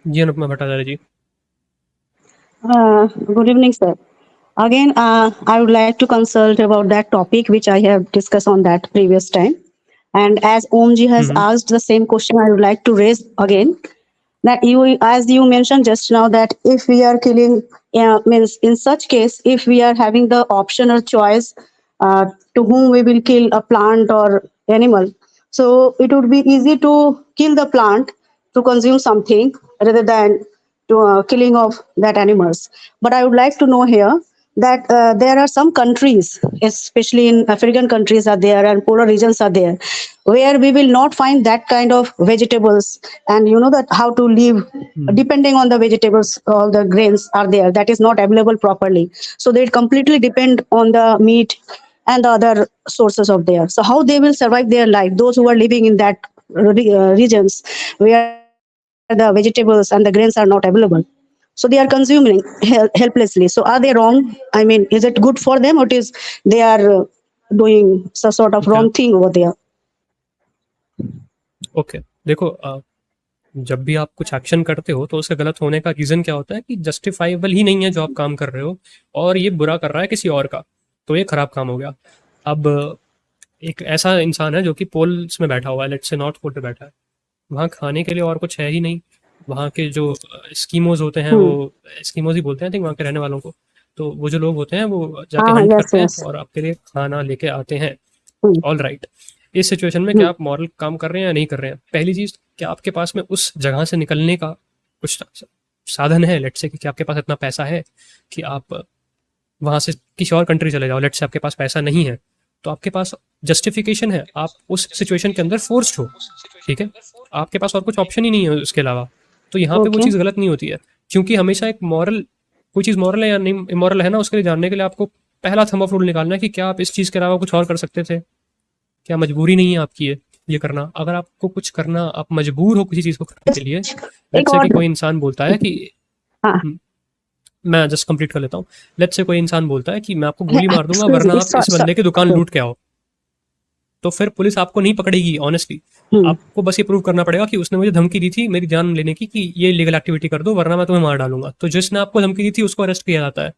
Ji Anupama Bhattacharya ji. Good evening, sir. Again, I would like to consult about that topic which I have discussed on that previous time. And as Omji has asked the same question, I would like to raise again that you, as you mentioned just now, that if we are killing, means in such case, if we are having the option or choice to whom we will kill a plant or animal, so it would be easy to kill the plant to consume something rather than to killing of that animals. But I would like to know here that there are some countries, especially in African countries are there and polar regions are there, where we will not find that kind of vegetables, and you know that how to live depending on the vegetables, all the grains are there that is not available properly, so they completely depend on the meat and the other sources of there. So how they will survive their life, those who are living in that regions where the vegetables and the grains are not available, so they are consuming helplessly. So are they wrong? I mean, is it good for them, or it is they are doing some sort of क्या wrong thing over there? Okay देखो, जब भी आप कुछ action करते हो तो उसके गलत होने का रीज़न क्या होता है कि जस्टिफाइबल ही नहीं है जो आप काम कर रहे हो, और ये बुरा कर रहा है किसी और का, तो ये खराब काम हो गया। अब एक ऐसा इंसान है जो कि पोल्स में बैठा हुआ है, लेट्स से नॉर्थ पोल पे बैठा है, वहाँ खाने के लिए और कुछ है ही नहीं। वहाँ के जो एस्किमोज होते हैं, वो एस्किमोज ही बोलते हैं आई थिंक वहाँ के रहने वालों को, तो वो जो लोग होते हैं वो जाके हाँ, हंट yes, करते हैं yes. और आपके लिए खाना लेके आते हैं। हम्म, ऑल राइट, इस सिचुएशन में क्या आप मॉरल काम कर रहे हैं या नहीं कर रहे हैं? पहली चीज़, क्या आपके पास में उस जगह से निकलने का कुछ साधन है? लेट्स से कि क्या आपके पास इतना पैसा है कि आप वहाँ से किसी और कंट्री चले जाओ। लेट्स से आपके पास पैसा नहीं है, तो आपके पास जस्टिफिकेशन है, आप उस सिचुएशन के अंदर फोर्स्ड हो, ठीक है, आपके पास और कुछ ऑप्शन ही नहीं है उसके अलावा, तो यहाँ पे वो Okay. चीज़ गलत नहीं होती है। क्योंकि हमेशा एक मॉरल, कोई चीज़ मॉरल है या नहीं इमोरल है ना, उसके लिए जानने के लिए आपको पहला थंब ऑफ रूल निकालना है कि क्या आप इस चीज़ के अलावा कुछ और कर सकते थे, क्या मजबूरी नहीं है आपकी ये करना। अगर आपको कुछ करना, आप मजबूर हो किसी चीज़ को करने के लिए, एक लेट्स से और कि कोई इंसान बोलता है कि हाँ, मैं जस्ट कंप्लीट कर लेता हूँ, लेट्स से कोई इंसान बोलता है कि मैं आपको गोली मार दूंगा excuse वरना me, आप इस बंदे की दुकान लूट के आओ, तो फिर पुलिस आपको नहीं पकड़ेगी। ऑनेस्टली आपको बस ये प्रूव करना पड़ेगा कि उसने मुझे धमकी दी थी मेरी जान लेने की, कि ये लीगल एक्टिविटी कर दो वरना मैं तुम्हें मार डालूंगा, तो जिसने आपको धमकी दी थी उसको अरेस्ट किया जाता है,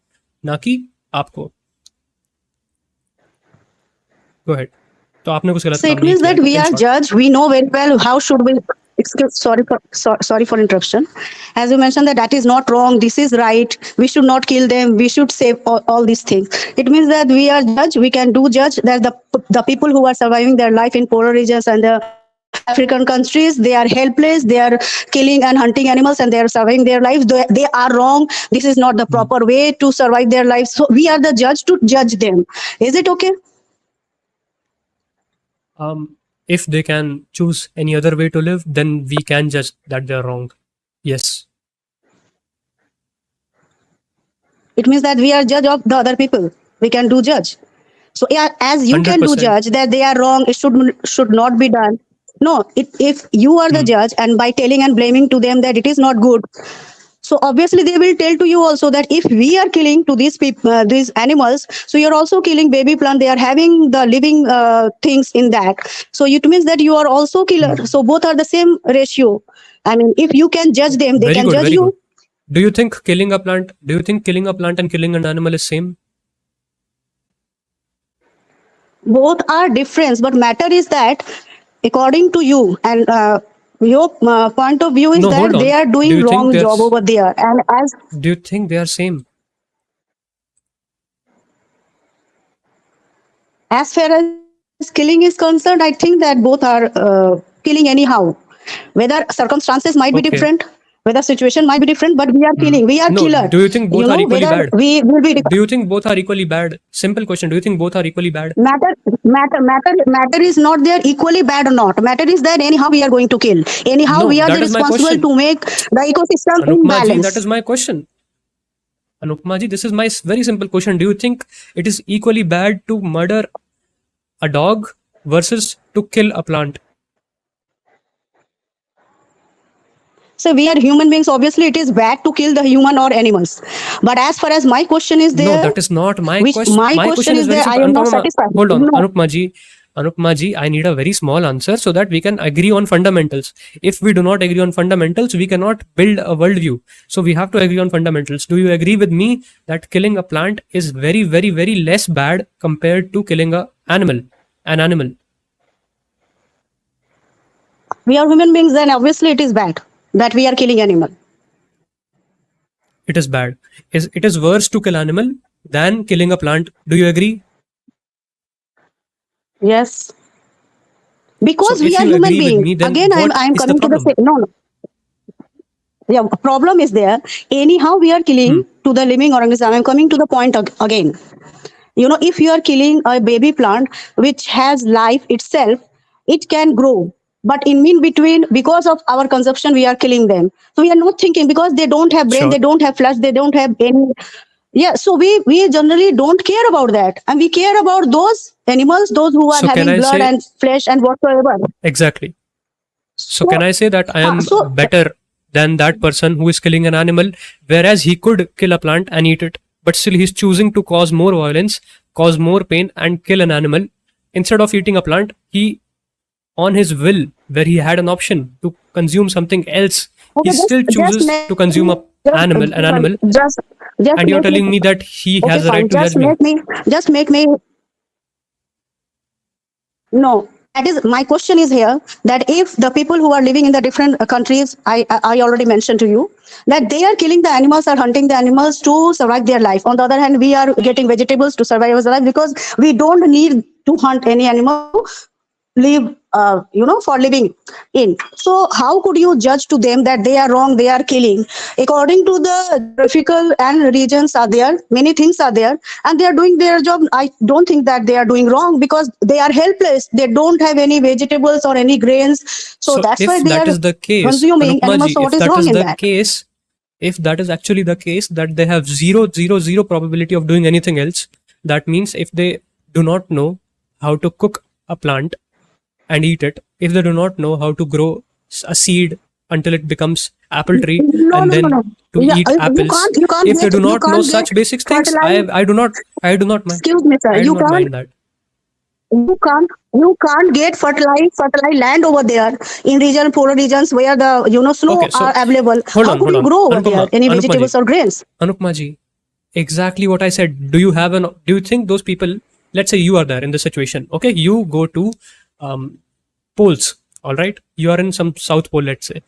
ना कि आपको। Go ahead. तो आपने कुछ गलत So काम it नहीं means किया that है, we in are short. judged. We know very well how should we. Excuse, sorry for interruption. As you mentioned that is not wrong. This is right. We should not kill them. We should save all these things. It means that we are judged. We can do judge that the people who are surviving their life in polar regions and the African countries, they are helpless. They are killing and hunting animals, and they are surviving their lives. They are wrong. This is not the proper way to survive their lives. So we are the judge to judge them. Is it okay? If they can choose any other way to live, then we can judge that they're wrong. Yes. It means that we are judge of the other people. We can do judge. So yeah, as you can do 100%. judge that they are wrong, it should not be done. No, if you are the judge and by telling and blaming to them that it is not good, so obviously they will tell to you also that if we are killing to these people, these animals, so you're also killing baby plant. They are having the living things in that. So it means that you are also killer. So both are the same ratio. I mean, if you can judge them, they Very can good, judge very you. good. Do you think killing a plant and killing an animal is same? Both are different, but matter is that according to you and your point of view is No, that hold on. they are Do doing you think wrong they're job over there, and Do you think they are same? as far as killing is concerned, I think that both are killing anyhow. Whether circumstances might be Okay. different, whether situation might be different, but we are killing. We are No, killer. do you think both are equally whether bad? we will be Do you think both are equally bad? Simple question. Do you think both are equally bad? matter is not there equally bad or not. Matter is that anyhow we are going to kill. Anyhow No, we are the that is my responsible question. to make the ecosystem in Anupma ji, balance. that is my question. Anupma ji, this is my very simple question. Do you think it is equally bad to murder a dog versus to kill a plant? So we are human beings. Obviously, it is bad to kill the human or animals. But as far as my question is there, No, that is not my which question. my question is very there, I simple. am not Anupama, satisfied. hold on, No. Anupma ji. Anupma ji, I need a very small answer so that we can agree on fundamentals. If we do not agree on fundamentals, we cannot build a worldview. So we have to agree on fundamentals. Do you agree with me that killing a plant is very, very, very less bad compared to killing an animal? We are human beings, then obviously it is bad that we are killing animal. It is bad. It is worse to kill animal than killing a plant. Do you agree? Yes. Because So we if are you human agree with beings. me, then Again, what I'm is the coming to the problem? same. No, no. Yeah, problem is there. Anyhow, we are killing to the living organism. I'm coming to the point again. You know, if you are killing a baby plant which has life itself, it can grow. But in between, because of our consumption, we are killing them. So we are not thinking because they don't have brain, Sure. they don't have flesh, they don't have any. Yeah, so we generally don't care about that, and we care about those animals, those who are So can having I blood say and flesh and whatsoever. exactly? So So, can I say that I am so better than that person who is killing an animal, whereas he could kill a plant and eat it, but still he's choosing to cause more violence, cause more pain, and kill an animal instead of eating a plant. He, on his will, where he had an option to consume something else, he okay, still just chooses make to consume a just an animal, just just and you're make me telling me that he okay, has a fine. right to judge me. Just make me. No, that is my question is here that if the people who are living in the different countries, I already mentioned to you that they are killing the animals or hunting the animals to survive their life. On the other hand, we are getting vegetables to survive our life because we don't need to hunt any animal to live, for living in. So how could you judge to them that they are wrong, they are killing? According to the geographical and regions are there, many things are there, and they are doing their job. I don't think that they are doing wrong because they are helpless. They don't have any vegetables or any grains. So So that's if why they that are is the case, consuming Anupma animals. ji, So what if is that wrong is in the that? case, if that is actually the case that they have 0 probability of doing anything else, that means if they do not know how to cook a plant and eat it, if they do not know how to grow a seed until it becomes apple tree No, and no, no, then no. to Yeah, eat apples, you can't if they get do not know such basic things, fertilizer. I do not mind. Excuse me, sir. I do not mind that. You can't get fertilize land over there in polar regions where the snow Okay, are so available. How could hold you on, grow over there Anupama, any Anupma ji, vegetables or grains? Anupma ji, exactly what I said. Do you think those people, let's say you are there in this situation, okay, you go to um, poles, all right, you are in some south pole, let's say.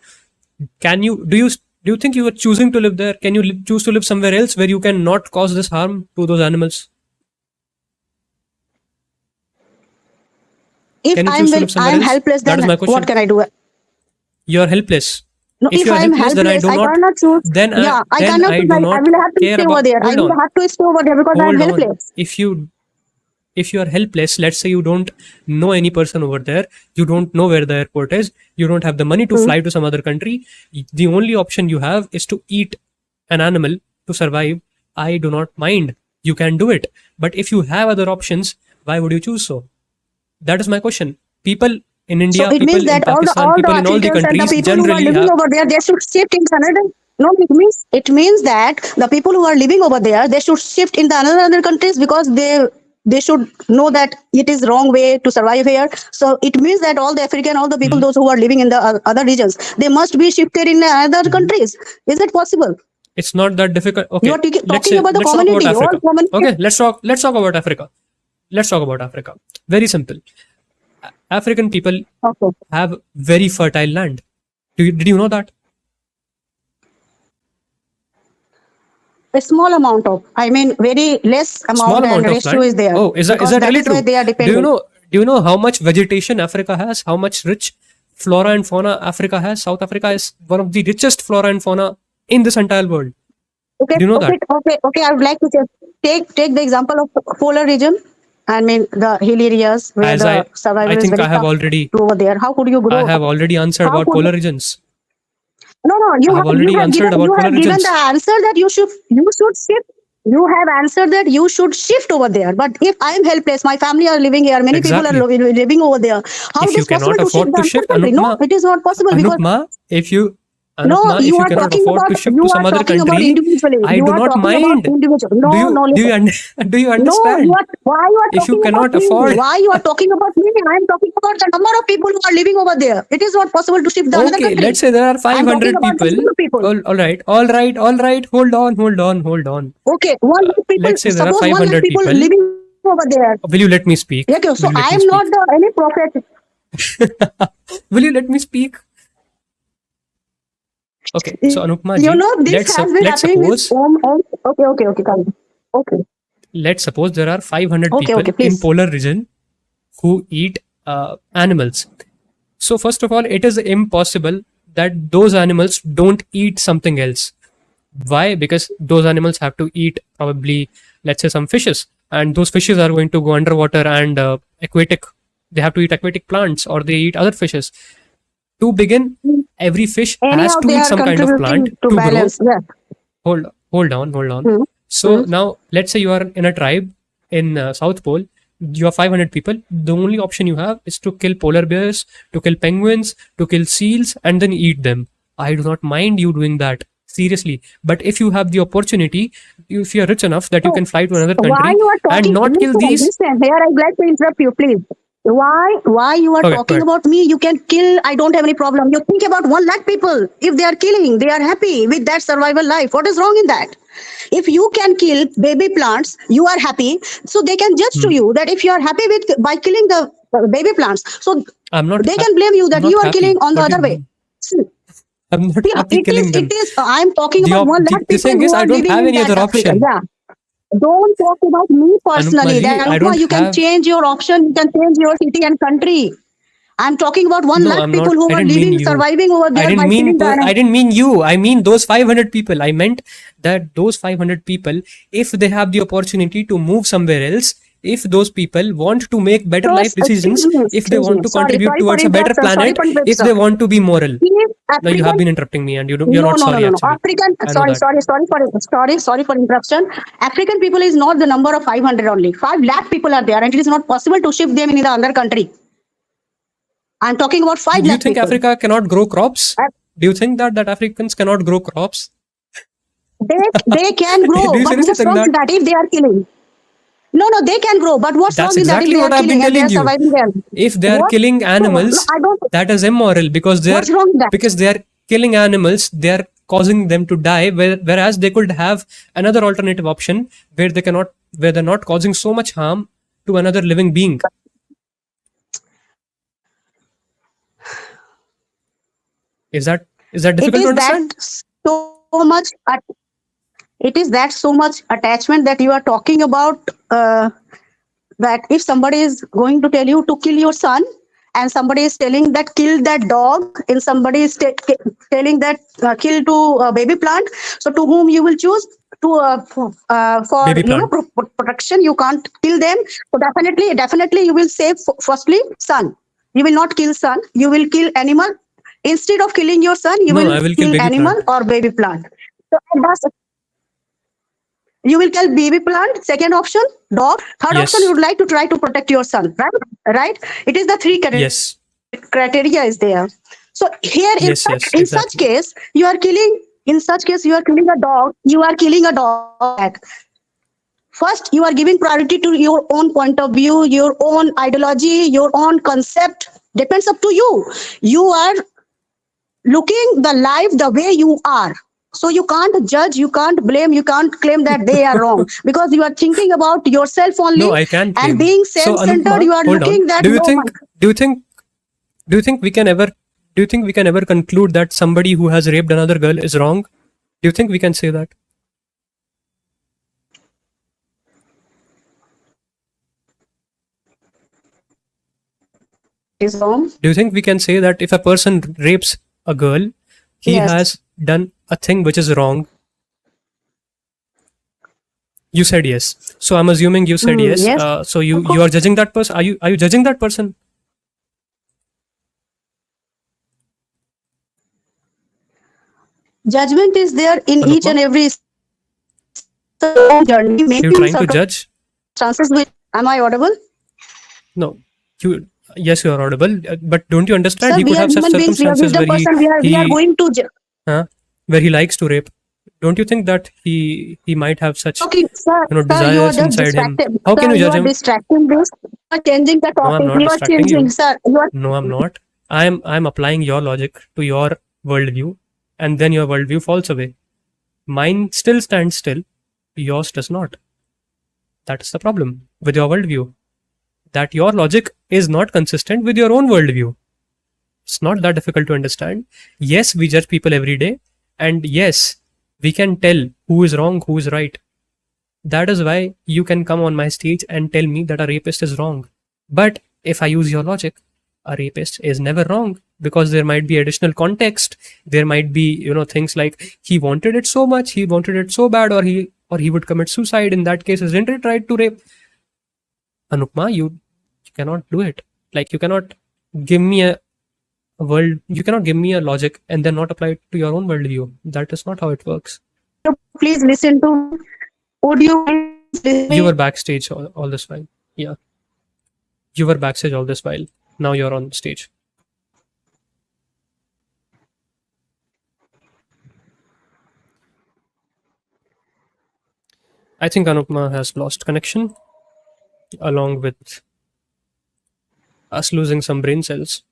Do you think you are choosing to live there? Can you choose to live somewhere else where you can not cause this harm to those animals? If Can you choose I'm to well, live somewhere I'm else? helpless, That is then my what question. can I do? You are helpless. No, If if you are I'm helpless, then I helpless, do I not. cannot choose. Then Yeah, I cannot I choose. do I not will have to care stay over about. there. I Hold will on. have to stay over there because I'm Hold on. helpless. If you are helpless, let's say you don't know any person over there, you don't know where the airport is, you don't have the money to Hmm. fly to some other country, the only option you have is to eat an animal to survive. I do not mind. You can do it. But if you have other options, why would you choose so? That is my question. People in So India, it means people in that Pakistan, all the people in all the Africans and the countries people who are generally living have. over there, they should shift in another. No, it means that the people who are living over there, they should shift in the another countries because they should know that it is wrong way to survive here. So it means that all the African, all the people, Mhm, those who are living in the other regions, they must be shifted in other mhm. countries. Is it possible? It's not that difficult. You Okay, are talking about the let's talk about community, all Africa. community. Okay, let's talk about Africa. Let's talk about Africa. Very simple. African people Okay. have very fertile land. Did you know that? A small amount of, I mean, very less Small amount and amount of ratio land. is there Oh, is because that that really is why true? they are Do you dependent. know how much vegetation Africa has? How much rich flora and fauna Africa has? South Africa is one of the richest flora and fauna in this entire world. Okay, Do you know okay, that? okay, okay. I would like to just take the example of polar region. I mean, the hill areas where As the I survival is think very tough to over there. How could you I grow? have already answered How about could polar regions. no, no? I have already answered You about polar have given the regions. answer that you should shift. You have answered that you should shift over there. But if I am helpless, my family are living here. Many people are Exactly. living over there. How If it you is possible cannot to shift afford the to another shift, country? No, it is not possible because Anupma, if you No, Anupma, if you you are cannot talking afford about to shift to some other country, individually. I You do are not talking mind. about individual. No, no, Do you listen. do you No, understand? why you are If you talking about cannot me? afford, Why you are talking about me? I am talking about the number of people who are living over there. It is not possible to shift the another okay, country. let's say there are I am talking 500 about the people. single people. All right. Hold on. Okay, 100 people. Let's say there are Suppose 100 500 people people. living over there. Will you let me speak? Okay, so Will you let I me am speak? not any prophet. Will you let me speak? Okay, so Anupma You ji, know, this has been let's happening with suppose Okay, come. Okay, there are 500 okay, people in please. polar region who eat animals. So first of all, it is impossible that those animals don't eat something else. Why? Because those animals have to eat probably, let's say, some fishes, and those fishes are going to go underwater and aquatic. They have to eat aquatic plants, or they eat other fishes. To begin, every fish has Anyhow, to they eat are some kind of plant contributing to to grow. balance. Yeah. Hold on. Hmm. So now, let's say you are in a tribe in South Pole. You are 500 people. The only option you have is to kill polar bears, to kill penguins, to kill seals, and then eat them. I do not mind you doing that, seriously. But if you have the opportunity, if you are rich enough that you So can fly to another why country you are and talking? not kill Listen, these. listen. Here, I'd like to interrupt you, please. Why you are Okay, go talking ahead. about me? You can kill. I don't have any problem. You think about 1 lakh people. If they are killing, they are happy with that survival life. What is wrong in that? If you can kill baby plants, you are happy. So they can judge to you that if you are happy with by killing the baby plants, so I'm not. they can blame you I'm that not you are killing happy. on the What do you other way. mean? See, I'm not yeah, happy killing them. It is. I am talking about 1 lakh The people thing is, who I are don't living have in any that other Africa. option. Yeah. Don't talk about me Anupma personally. ji, Then I Anupma, don't you can have. change your option. You can change your city and country. I'm talking about 1 No, lakh I'm people not. who I are didn't mean living, you. surviving over there by killing the I animals. didn't mean you. I mean those 500 people. I meant that those 500 people, if they have the opportunity to move somewhere else, if those people want to make better So, life decisions, if they excuse me. want to contribute Sorry for towards a better interruption. Sorry planet, for if interruption. they want to be moral. If Now you have African been interrupting me, and you're No, not no, no, sorry no, no. actually. African, I know that. sorry for interruption. African people is not the number of 500 only. 5 lakh people are there, and it is not possible to shift them in the other country. I'm talking about 5 Do you lakh think people. Africa cannot grow crops? Uh, Do you think that Africans cannot grow crops? They can Do grow, you but seriously what's think wrong in that? that if they are killing? No, no, they can grow, but what's That's wrong in that if exactly they are what I've been killing and they telling are you. surviving there? If they are What? killing No, animals, I don't. that is immoral because What's wrong in that? they are killing animals, they are causing them to die. Whereas they could have another alternative option where they're not causing so much harm to another living being. Is that It difficult to is that understand? so much. It is that so much attachment that you are talking about. That if somebody is going to tell you to kill your son, and somebody is telling that kill that dog, and somebody is telling that kill to a baby plant, so to whom you will choose to for Baby plant. protection? You can't kill them, so definitely you will save firstly son. You will not kill son, you will kill animal. Instead of killing your son, you No, will I will kill kill baby animal plant. or baby plant. So that's you will kill baby plant. Second option, dog. Third option, you Yes. would like to try to protect your son, right? It is the three Yes. criteria is there. So here, Yes. in such Exactly. case, you are killing. In such case, you are killing a dog. You are killing a dog. First, you are giving priority to your own point of view, your own ideology, your own concept. Depends up to you. You are looking the life the way you are. So you can't judge, you can't blame, you can't claim that they are wrong because you are thinking about yourself only, No, I can and claim. being So self-centered, Anupma, you are hold on. looking that no one. Do you think do you think we can ever conclude that somebody who has raped another girl is wrong? Do you think we can say that? Is wrong. Do you think we can say that if a person rapes a girl, he Yes. has done a thing which is wrong? You said yes. So I'm assuming you said yes. Yes. So Of you course. are judging that person. Are you judging that person? Judgment is there in each Anupma, and every journey. are you Maybe trying to judge? circumstances which. Am I audible? No. You Yes, you are audible. But don't you understand? Sir, He we could are have such human beings. We are circumstances wisdom where person. We are he going to. huh? Where he likes to rape. Don't you think that he might have such Okay, sir, you are desires just inside him? distracted. How can Sir, you you judge are him? distracting this. You are changing the No, I'm topic. not You are distracting changing, you. sir. You are No, I'm not. I'm applying your logic to your worldview, and then your worldview falls away. Mine still stands still, yours does not. That's the problem with your worldview. That your logic is not consistent with your own worldview. It's not that difficult to understand. Yes, we judge people every day, and yes, we can tell who is wrong, who is right. That is why you can come on my stage and tell me that a rapist is wrong. But if I use your logic, a rapist is never wrong because there might be additional context. There might be, things like he wanted it so much, he wanted it so bad, or he would commit suicide. In that case, isn't it right to rape? Anupma, you cannot do it. Like you cannot give me a world. You cannot give me a logic and then not apply it to your own worldview. That is not how it works. please listen to. Would you please listen You me? were backstage all this while. Yeah, you were backstage all this while. Now you're on stage. I think Anupma has lost connection, along with us losing some brain cells.